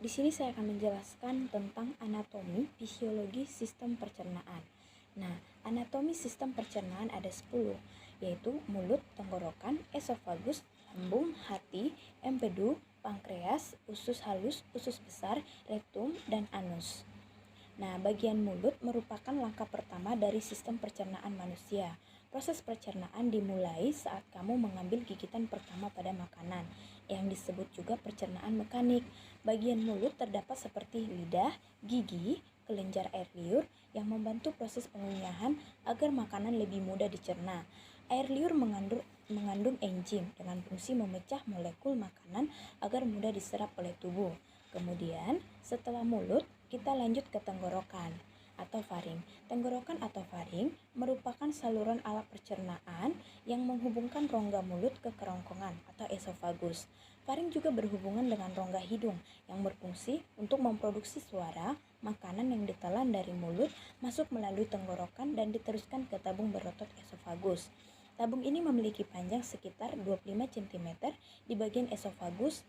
Di sini saya akan menjelaskan tentang anatomi fisiologi sistem pencernaan. Nah, anatomi sistem pencernaan ada 10, yaitu mulut, tenggorokan, esofagus, lambung, hati, empedu, pankreas, usus halus, usus besar, rektum, dan anus. Nah, bagian mulut merupakan langkah pertama dari sistem pencernaan manusia. Proses pencernaan dimulai saat kamu mengambil gigitan pertama pada makanan, yang disebut juga pencernaan mekanik. Bagian mulut terdapat seperti lidah, gigi, kelenjar air liur yang membantu proses pengunyahan agar makanan lebih mudah dicerna. Air liur mengandung enzim dengan fungsi memecah molekul makanan agar mudah diserap oleh tubuh. Kemudian, setelah mulut, kita lanjut ke tenggorokan atau faring. Tenggorokan atau faring merupakan saluran alat pencernaan yang menghubungkan rongga mulut ke kerongkongan atau esofagus. Faring juga berhubungan dengan rongga hidung yang berfungsi untuk memproduksi suara. Makanan yang ditelan dari mulut masuk melalui tenggorokan dan diteruskan ke tabung berotot esofagus. Tabung ini memiliki panjang sekitar 25 cm. Di bagian esofagus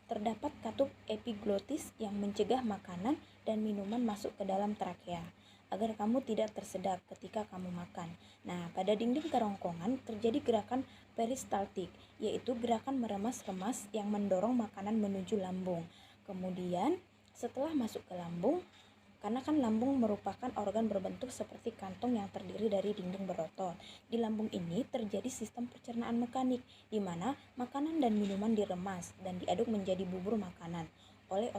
terdapat katup epiglotis yang mencegah makanan dan minuman masuk ke dalam trakea agar kamu tidak tersedak ketika kamu makan. Nah, pada dinding kerongkongan terjadi gerakan peristaltik, yaitu gerakan meremas-remas yang mendorong makanan menuju lambung. Kemudian, setelah masuk ke lambung, karena kan lambung merupakan organ berbentuk seperti kantong yang terdiri dari dinding berotot. Di lambung ini terjadi sistem pencernaan mekanik, di mana makanan dan minuman diremas dan diaduk menjadi bubur makanan oleh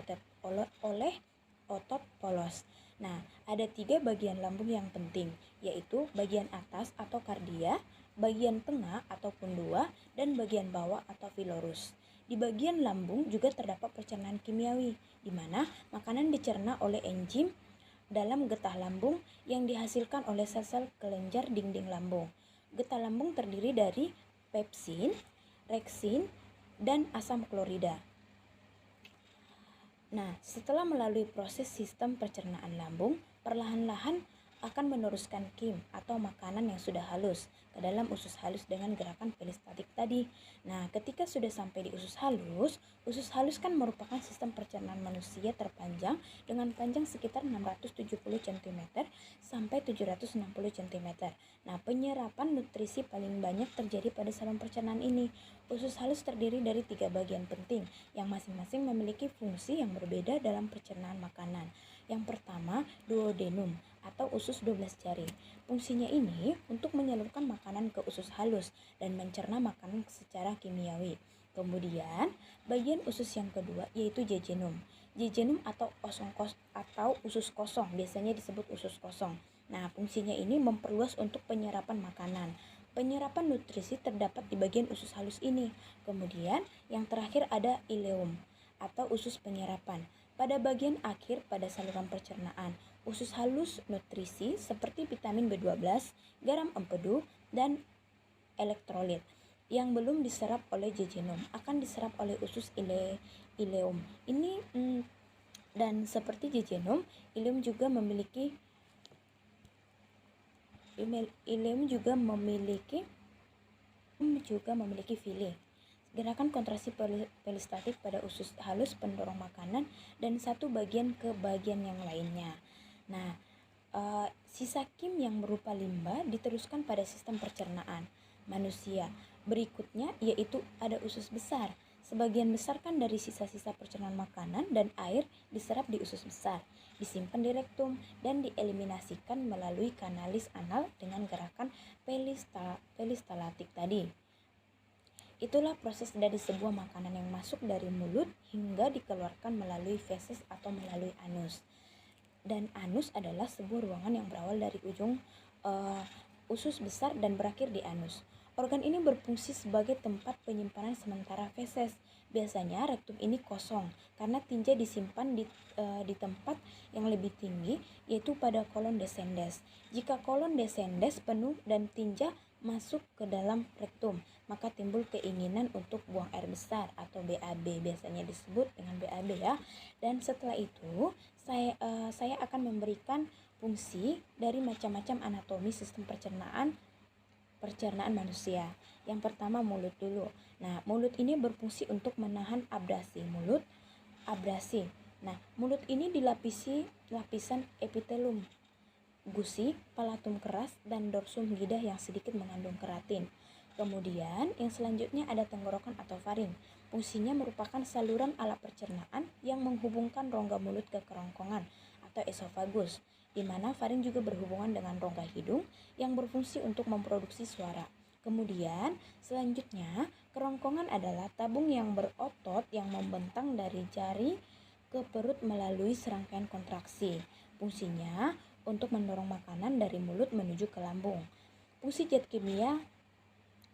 otot polos. Nah, ada 3 bagian lambung yang penting, yaitu bagian atas atau kardia, bagian tengah atau pundua, dan bagian bawah atau pilorus. Di bagian lambung juga terdapat pencernaan kimiawi, di mana makanan dicerna oleh enzim dalam getah lambung yang dihasilkan oleh sel-sel kelenjar dinding lambung. Getah lambung terdiri dari pepsin, reksin, dan asam klorida. Nah, setelah melalui proses sistem pencernaan lambung, perlahan-lahan akan meneruskan kim atau makanan yang sudah halus ke dalam usus halus dengan gerakan peristaltik tadi. Nah, ketika sudah sampai di usus halus kan merupakan sistem pencernaan manusia terpanjang dengan panjang sekitar 670 cm sampai 760 cm. Nah, penyerapan nutrisi paling banyak terjadi pada saluran pencernaan ini. Usus halus terdiri dari 3 bagian penting yang masing-masing memiliki fungsi yang berbeda dalam pencernaan makanan. Yang pertama, duodenum atau usus 12 jari. Fungsinya ini untuk menyalurkan makanan ke usus halus dan mencerna makanan secara kimiawi. Kemudian, bagian usus yang kedua yaitu jejunum. Jejunum atau usus kosong, biasanya disebut usus kosong. Nah, fungsinya ini memperluas untuk penyerapan makanan. Penyerapan nutrisi terdapat di bagian usus halus ini. Kemudian, yang terakhir ada ileum atau usus penyerapan. Pada bagian akhir pada saluran pencernaan, usus halus nutrisi seperti vitamin B12, garam empedu, dan elektrolit yang belum diserap oleh jejunum akan diserap oleh usus ileum. Ini dan seperti jejunum, ileum juga memiliki villi. Gerakan kontraksi peristaltik pada usus halus pendorong makanan dan satu bagian ke bagian yang lainnya. Nah, sisa kim yang berupa limbah diteruskan pada sistem pencernaan manusia. Berikutnya yaitu ada usus besar. Sebagian besar kan dari sisa-sisa pencernaan makanan dan air diserap di usus besar, disimpan di rektum, dan dieliminasikan melalui kanalis anal dengan gerakan peristaltik tadi. Itulah proses dari sebuah makanan yang masuk dari mulut hingga dikeluarkan melalui feses atau melalui anus. Dan anus adalah sebuah ruangan yang berawal dari ujung usus besar dan berakhir di anus. Organ ini berfungsi sebagai tempat penyimpanan sementara feses. Biasanya rektum ini kosong karena tinja disimpan di tempat yang lebih tinggi, yaitu pada kolon descendens. Jika kolon descendens penuh dan tinja masuk ke dalam rektum, maka timbul keinginan untuk buang air besar atau BAB, biasanya disebut dengan BAB ya. Dan setelah itu saya akan memberikan fungsi dari macam-macam anatomi sistem pencernaan manusia. Yang pertama, mulut dulu. Nah, mulut ini berfungsi untuk menahan abrasi mulut abrasi. Nah, mulut ini dilapisi lapisan epitelum, gusi, palatum keras, dan dorsum lidah yang sedikit mengandung keratin. Kemudian yang selanjutnya ada tenggorokan atau faring. Fungsinya merupakan saluran alat pencernaan yang menghubungkan rongga mulut ke kerongkongan atau esofagus, di mana faring juga berhubungan dengan rongga hidung yang berfungsi untuk memproduksi suara. Kemudian selanjutnya kerongkongan adalah tabung yang berotot yang membentang dari jari ke perut melalui serangkaian kontraksi. Fungsinya untuk mendorong makanan dari mulut menuju ke lambung. Fungsi zat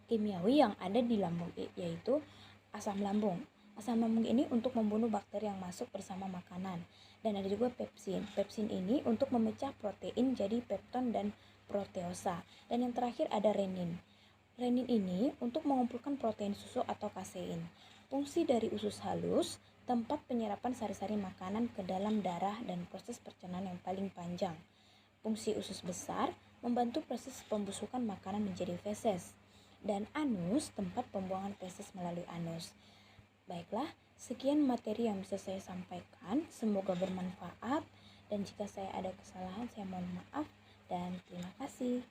kimiawi yang ada di lambung yaitu asam lambung. Asam lambung ini untuk membunuh bakteri yang masuk bersama makanan. Dan ada juga pepsin. Pepsin ini untuk memecah protein jadi pepton dan proteosa. Dan yang terakhir ada renin. Renin ini untuk mengumpulkan protein susu atau kasein. Fungsi dari usus halus, tempat penyerapan sari-sari makanan ke dalam darah dan proses pencernaan yang paling panjang. Fungsi usus besar, membantu proses pembusukan makanan menjadi feses. Dan anus, tempat pembuangan feses melalui anus. Baiklah, sekian materi yang bisa saya sampaikan. Semoga bermanfaat, dan jika saya ada kesalahan saya mohon maaf, dan terima kasih.